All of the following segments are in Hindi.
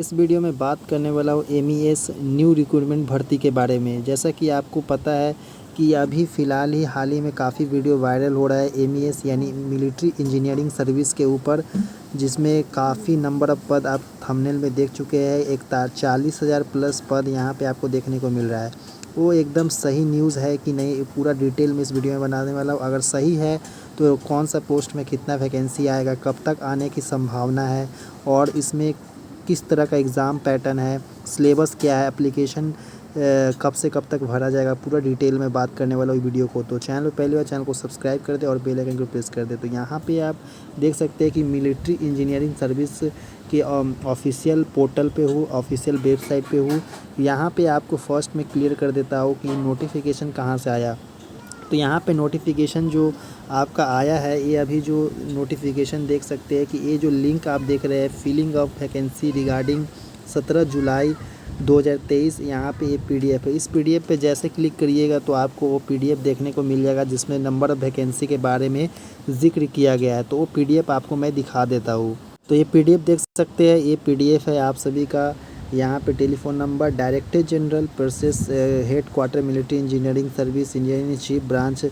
इस वीडियो में बात करने वाला हूँ एमईएस न्यू रिक्रूटमेंट भर्ती के बारे में। जैसा कि आपको पता है कि अभी फ़िलहाल ही हाल ही में काफ़ी वीडियो वायरल हो रहा है एमईएस यानी मिलिट्री इंजीनियरिंग सर्विस के ऊपर, जिसमें काफ़ी नंबर ऑफ़ पद आप थंबनेल में देख चुके हैं। एक 40,000 प्लस पद यहाँ पे आपको देखने को मिल रहा है। वो एकदम सही न्यूज़ है कि नहीं, पूरा डिटेल में इस वीडियो में बनाने वाला हूँ। अगर सही है तो कौन सा पोस्ट में कितना वैकेंसी आएगा, कब तक आने की संभावना है और इसमें किस तरह का एग्ज़ाम पैटर्न है, सिलेबस क्या है, एप्लीकेशन कब से कब तक भरा जाएगा, पूरा डिटेल में बात करने वाला हूँ वीडियो को। तो चैनल पर पहली बार चैनल को सब्सक्राइब कर दे और बेल आइकन को प्रेस कर दे। तो यहाँ पे आप देख सकते हैं कि मिलिट्री इंजीनियरिंग सर्विस के ऑफिशियल पोर्टल पे हूँ, ऑफिशियल वेबसाइट पे हूँ। यहाँ पे आपको फर्स्ट में क्लियर कर देता हूँ कि नोटिफिकेशन कहाँ से आया। तो यहाँ पे नोटिफिकेशन जो आपका आया है, ये अभी जो नोटिफिकेशन देख सकते हैं कि ये जो लिंक आप देख रहे हैं, फिलिंग ऑफ वैकेंसी रिगार्डिंग 17 जुलाई 2023, यहाँ पे ये पीडीएफ है। इस पीडीएफ पे जैसे क्लिक करिएगा तो आपको वो पीडीएफ देखने को मिल जाएगा जिसमें नंबर ऑफ़ वैकेंसी के बारे में जिक्र किया गया है। तो वो पीडीएफ आपको मैं दिखा देता हूँ। तो ये पीडीएफ देख सकते हैं, ये पीडीएफ है आप सभी का। यहाँ पे telephone number director general process head quarter military engineering service engineering chief branch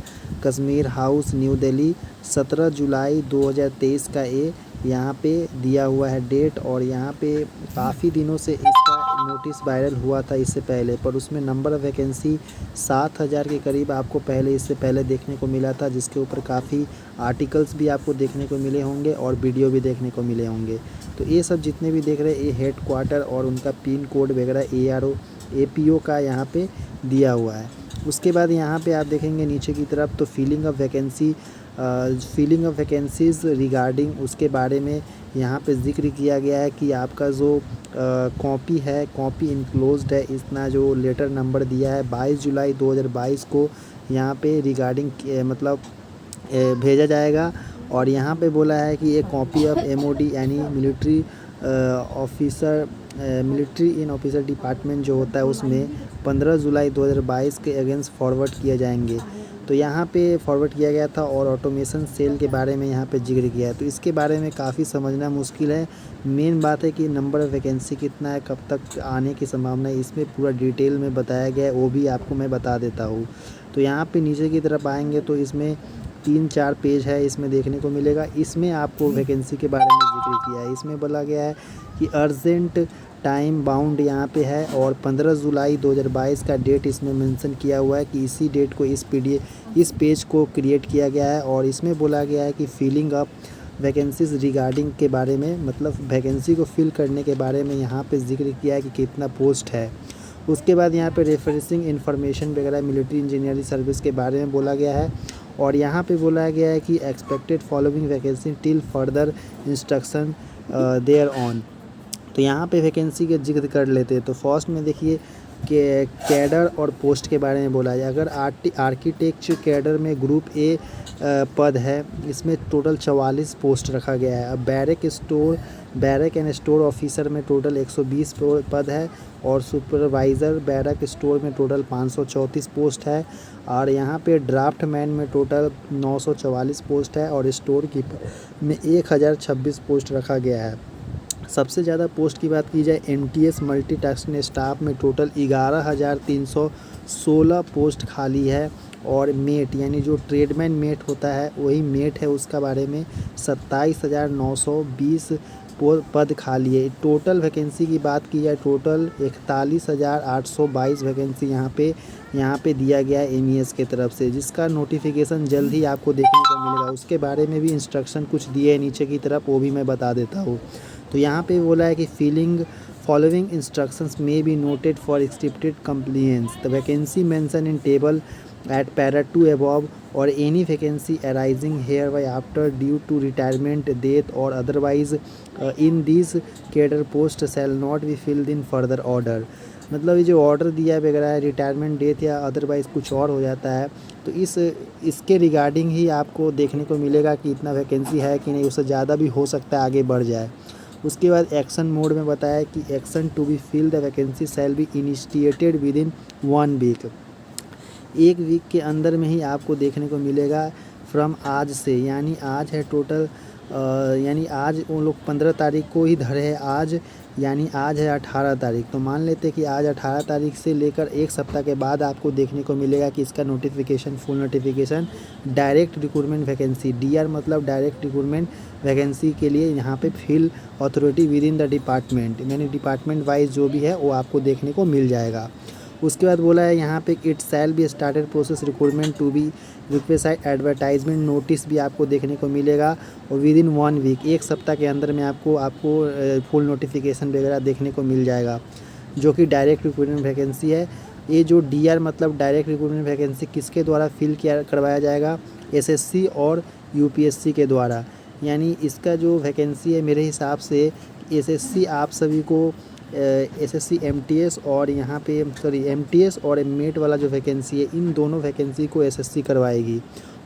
Kashmir house new Delhi 17 जुलाई 2023 का ये यहाँ पे दिया हुआ है डेट। और यहाँ पे काफ़ी दिनों से इसका नोटिस वायरल हुआ था इससे पहले, पर उसमें नंबर ऑफ़ वैकेंसी 7,000 के करीब आपको इससे पहले देखने को मिला था, जिसके ऊपर काफ़ी आर्टिकल्स भी आपको देखने को मिले होंगे और वीडियो भी देखने को मिले होंगे। तो ये सब जितने भी देख रहे हैं, ये हेड क्वार्टर और उनका पिन कोड वगैरह ARO APO का यहाँ पे दिया हुआ है। उसके बाद यहाँ पे आप देखेंगे नीचे की तरफ तो फिलिंग ऑफ वैकेंसीज़ रिगार्डिंग उसके बारे में यहाँ पे जिक्र किया गया है कि आपका जो कॉपी है, कॉपी इनक्लोज्ड है। इतना जो लेटर नंबर दिया है 22 जुलाई 2022 को यहाँ पे रिगार्डिंग मतलब भेजा जाएगा। और यहाँ पे बोला है कि ये कॉपी ऑफ MOD यानी मिलिट्री ऑफिसर मिलिट्री इन ऑफिसर डिपार्टमेंट जो होता है उसमें 15 जुलाई 2022 के अगेंस्ट फॉरवर्ड किए जाएंगे। तो यहाँ पे फॉरवर्ड किया गया था और ऑटोमेशन सेल के बारे में यहाँ पे जिक्र किया है। तो इसके बारे में काफ़ी समझना मुश्किल है। मेन बात है कि नंबर ऑफ़ वैकेंसी कितना है, कब तक आने की संभावना है, इसमें पूरा डिटेल में बताया गया है, वो भी आपको मैं बता देता हूँ। तो यहाँ पे नीचे की तरफ आएंगे तो इसमें 3-4 पेज है, इसमें देखने को मिलेगा। इसमें आपको वैकेंसी के बारे में जिक्र किया है। इसमें बोला गया है कि अर्जेंट टाइम बाउंड यहाँ पे है और 15 जुलाई 2022 का डेट इसमें मेंशन किया हुआ है कि इसी डेट को इस पेज को क्रिएट किया गया है। और इसमें बोला गया है कि फिलिंग अप वैकेंसीज रिगार्डिंग के बारे में, मतलब वैकेंसी को फिल करने के बारे में यहाँ पे जिक्र किया है कि कितना पोस्ट है। उसके बाद यहाँ पे रेफरेंसिंग इन्फॉर्मेशन वगैरह मिलिट्री इंजीनियरिंग सर्विस के बारे में बोला गया है। और यहाँ पे बोला गया है कि expected following vacancy till further instruction there on. तो यहाँ पे वैकेंसी के जिक्र कर लेते हैं। तो फर्स्ट में देखिए कि कैडर और पोस्ट के बारे में बोला जाए। अगर आर्किटेक्चर कैडर में ग्रुप A पद है, इसमें टोटल 44 पोस्ट रखा गया है। अब बैरक एंड स्टोर ऑफिसर में टोटल 120 पद है और सुपरवाइज़र बैरक स्टोर में टोटल 534 पोस्ट है। और यहाँ पे ड्राफ्ट मैन में टोटल 944 पोस्ट है और स्टोर कीपर में 1026 पोस्ट रखा गया है। सबसे ज़्यादा पोस्ट की बात की जाए MTS मल्टीटास्किंग स्टाफ में टोटल 11,316 पोस्ट खाली है। और मेट यानी जो ट्रेडमैन मेट होता है वही मेट है, उसका बारे में 27,920 पद खाली है। टोटल वैकेंसी की बात की जाए टोटल 41,822 वैकेंसी यहाँ पे दिया गया है MES के तरफ से, जिसका नोटिफिकेशन जल्द ही आपको देखने को मिलेगा। उसके बारे में भी इंस्ट्रक्शन कुछ दिए हैं नीचे की तरफ, वो भी मैं बता देता हूँ। तो यहाँ पे बोला है कि following instructions may be noted for accepted compliance the vacancy mention in table at para 2 above or any vacancy arising hereby after due to retirement, death or otherwise in these cadre post shall not be filled in further order। मतलब ये जो ऑर्डर दिया वगैरह है, रिटायरमेंट, डेथ या अदरवाइज़ कुछ और हो जाता है तो इसके रिगार्डिंग ही आपको देखने को मिलेगा कि इतना वैकेंसी है कि नहीं, उससे ज़्यादा भी हो सकता है आगे बढ़ जाए। उसके बाद एक्शन मोड में बताया कि action to be fill the vacancy shall be initiated within 1 week. 1 week के अंदर में ही आपको देखने को मिलेगा फ्रॉम आज से, यानी आज है टोटल यानी आज उन लोग 15 तारीख को ही धरे है आज, यानी आज है 18 तारीख, तो मान लेते हैं कि आज 18 तारीख से लेकर एक सप्ताह के बाद आपको देखने को मिलेगा कि इसका notification, full notification direct recruitment vacancy, DR मतलब डायरेक्ट रिक्रूटमेंट वैकेंसी के लिए यहाँ पे fill authority within the department, यानी डिपार्टमेंट वाइज जो भी है वो आपको देखने को मिल जाएगा। उसके बाद बोला है यहाँ पे it shall be started process recruitment to be request advertisement notice भी आपको देखने को मिलेगा, और विद इन 1 वीक, एक सप्ताह के अंदर में आपको फुल नोटिफिकेशन वगैरह देखने को मिल जाएगा, जो कि डायरेक्ट रिक्रूटमेंट वैकेंसी है। ये जो डीआर मतलब डायरेक्ट रिक्रूटमेंट वैकेंसी किसके द्वारा फिल किया करवाया जाएगा, एसएससी और यूपीएससी के द्वारा। यानी इसका जो वैकेंसी है मेरे हिसाब से एसएससी आप सभी को एसएससी एमटीएस और यहाँ पे एमटीएस और मेट वाला जो वैकेंसी है, इन दोनों वैकेंसी को एसएससी करवाएगी,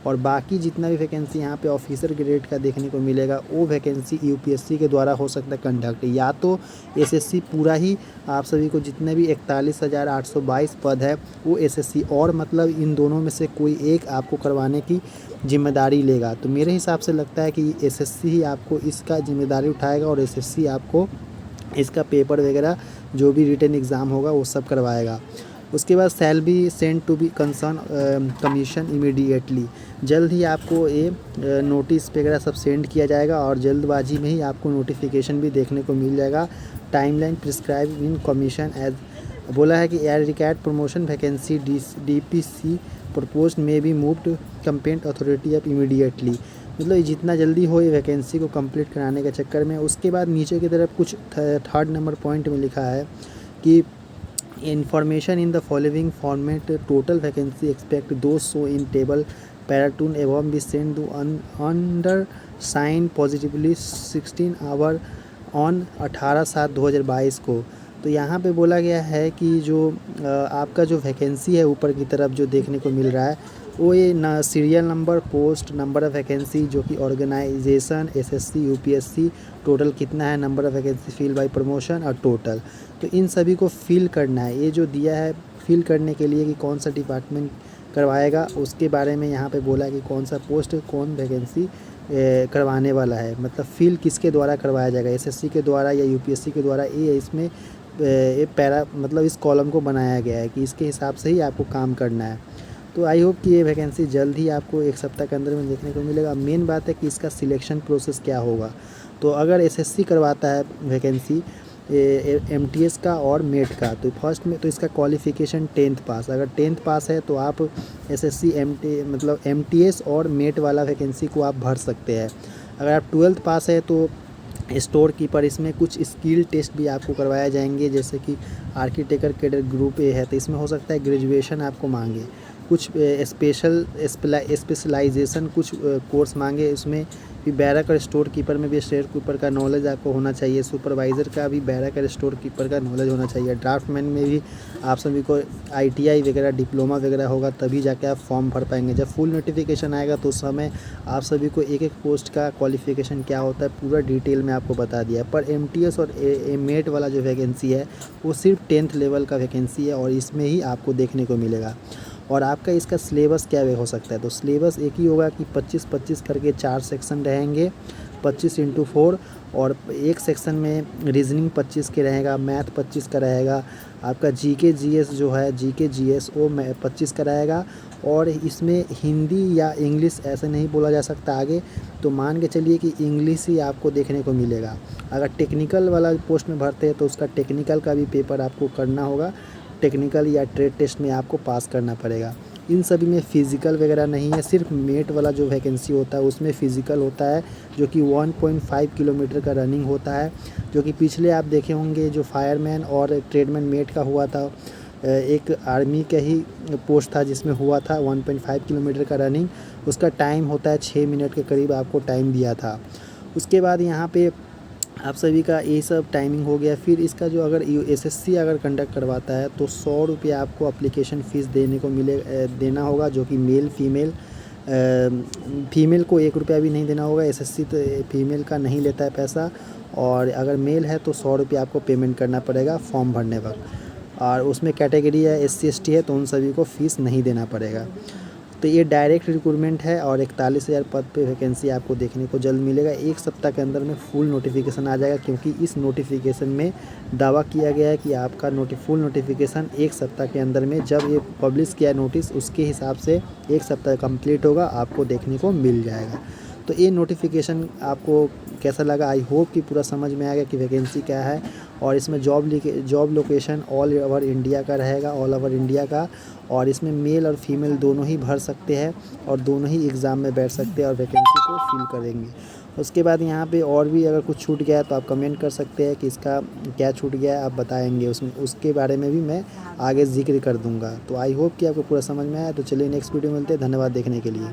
और बाकी जितना भी वैकेंसी यहाँ पे ऑफिसर ग्रेड का देखने को मिलेगा वो वैकेंसी यूपीएससी के द्वारा हो सकता है कंडक्ट, या तो एसएससी पूरा ही आप सभी को जितने भी 41,822 पद है वो एसएससी, और मतलब इन दोनों में से कोई एक आपको करवाने की जिम्मेदारी लेगा। तो मेरे हिसाब से लगता है कि एसएससी ही आपको इसका जिम्मेदारी उठाएगा, और एसएससी आपको इसका पेपर वगैरह जो भी रिटन एग्ज़ाम होगा वो सब करवाएगा। उसके बाद shall be send to be concern commission immediately, जल्द ही आपको ये नोटिस वगैरह सब सेंड किया जाएगा, और जल्दबाजी में ही आपको नोटिफिकेशन भी देखने को मिल जाएगा। Timeline prescribe in commission as, बोला है कि एयर रिकैट प्रमोशन वैकेंसी डीपीसी प्रपोज में be moved complaint authority of immediately, मतलब जितना जल्दी हो ये वैकेंसी को कंप्लीट कराने के चक्कर में। उसके बाद नीचे की तरफ कुछ 3rd नंबर पॉइंट में लिखा है कि information in the following format total vacancy expect to so in table पैराटून एवं be send to under sign positively 16 hour on 18/7/2022 को। तो यहाँ पे बोला गया है कि जो आपका जो वैकेंसी है ऊपर की तरफ जो देखने को मिल रहा है वो ये ना serial number, post, number of vacancy जो कि ऑर्गेनाइजेशन, एसएससी, यूपीएससी, टोटल कितना है, number of vacancy fill by promotion और टोटल, तो इन सभी को फिल करना है। ये जो दिया है फिल करने के लिए कि कौन सा डिपार्टमेंट करवाएगा उसके बारे में यहाँ पे बोला है कि कौन सा पोस्ट, कौन वैकेंसी करवाने वाला है, मतलब फिल किसके द्वारा करवाया जाएगा, एसएससी के द्वारा या यूपीएससी के द्वारा। ये इसमें ये पैरा मतलब इस कॉलम को बनाया गया है कि इसके हिसाब से ही आपको काम करना है। तो आई होप कि ये वैकेंसी जल्द ही आपको एक सप्ताह के अंदर में देखने को मिलेगा। मेन बात है कि इसका सिलेक्शन प्रोसेस क्या होगा। तो अगर एसएससी करवाता है वैकेंसी एमटीएस का और मेट का, तो फर्स्ट में तो इसका क्वालिफ़िकेशन 10th पास, अगर 10th पास है तो आप एसएससी मतलब एमटीएस और मेट वाला वैकेंसी को आप भर सकते हैं। अगर आप 12th पास है तो स्टोर कीपर, इसमें कुछ स्किल टेस्ट भी आपको करवाए जाएंगे, जैसे कि आर्किटेक्चर कैडर ग्रुप ए है तो इसमें हो सकता है ग्रेजुएशन आपको मांगे, कुछ स्पेशलाइजेशन कुछ कोर्स मांगे, उसमें भी बैरक और स्टोर कीपर में भी स्टोर कीपर का नॉलेज आपको होना चाहिए, सुपरवाइज़र का भी बैरक और स्टोर कीपर का नॉलेज होना चाहिए, ड्राफ्टमैन में भी आप सभी को आईटीआई वगैरह डिप्लोमा वगैरह होगा तभी जाके आप फॉर्म भर पाएंगे। जब फुल नोटिफिकेशन आएगा तो उस समय आप सभी को एक एक पोस्ट का क्वालिफिकेशन क्या होता है पूरा डिटेल में आपको बता दिया है। पर एमटीएस और मेट वाला जो वैकेंसी है वो सिर्फ 10th लेवल का वैकेंसी है और इसमें ही आपको देखने को मिलेगा। और आपका इसका सिलेबस क्या वे हो सकता है, तो सिलेबस एक ही होगा कि 25-25 करके 4 सेक्शन रहेंगे, 25x4, और एक सेक्शन में रीजनिंग 25 के रहेगा, मैथ 25 का रहेगा, आपका जीके जीएस जो है जीके जीएस वो 25 का रहेगा, और इसमें हिंदी या इंग्लिश ऐसे नहीं बोला जा सकता आगे, तो मान के चलिए कि इंग्लिश ही आपको देखने को मिलेगा। अगर टेक्निकल वाला पोस्ट में भरते हैं तो उसका टेक्निकल का भी पेपर आपको करना होगा, टेक्निकल या ट्रेड टेस्ट में आपको पास करना पड़ेगा। इन सभी में फ़िज़िकल वगैरह नहीं है, सिर्फ मेट वाला जो वैकेंसी होता है उसमें फ़िज़िकल होता है जो कि 1.5 किलोमीटर का रनिंग होता है, जो कि पिछले आप देखे होंगे जो फायरमैन और ट्रेडमैन मेट का हुआ था, एक आर्मी का ही पोस्ट था जिसमें हुआ था 1.5 किलोमीटर का रनिंग, उसका टाइम होता है 6 मिनट के करीब आपको टाइम दिया था। उसके बाद यहाँ पे आप सभी का ये सब टाइमिंग हो गया। फिर इसका जो अगर एसएससी अगर कंडक्ट करवाता है तो 100 रुपये आपको एप्लीकेशन फ़ीस देना होगा, जो कि मेल फीमेल को 1 रुपया भी नहीं देना होगा। एसएससी तो फीमेल का नहीं लेता है पैसा, और अगर मेल है तो 100 रुपये आपको पेमेंट करना पड़ेगा फॉर्म भरने वक्त, और उसमें कैटेगरी है SC ST है तो उन सभी को फ़ीस नहीं देना पड़ेगा। तो ये डायरेक्ट रिक्रूटमेंट है और 41,000 पद पे वैकेंसी आपको देखने को जल्द मिलेगा। 1 सप्ताह के अंदर में फुल नोटिफिकेशन आ जाएगा, क्योंकि इस नोटिफिकेशन में दावा किया गया है कि आपका फुल नोटिफिकेशन 1 सप्ताह के अंदर में, जब ये पब्लिश किया नोटिस उसके हिसाब से 1 सप्ताह कंप्लीट होगा, आपको देखने को मिल जाएगा। तो ये नोटिफिकेशन आपको कैसा लगा? आई होप कि पूरा समझ में आ गया कि वैकेंसी क्या है। और इसमें job location all over India का रहेगा, ऑल ओवर इंडिया का। और इसमें मेल और फीमेल दोनों ही भर सकते हैं और दोनों ही एग्ज़ाम में बैठ सकते हैं और वैकेंसी को फिल करेंगे। उसके बाद यहाँ पे और भी अगर कुछ छूट गया है तो आप कमेंट कर सकते हैं कि इसका क्या छूट गया है, आप बताएंगे उसमें, उसके बारे में भी मैं आगे जिक्र कर दूँगा। तो आई होप कि आपको पूरा समझ में आया। तो चलिए नेक्स्ट वीडियो मिलते हैं। धन्यवाद देखने के लिए।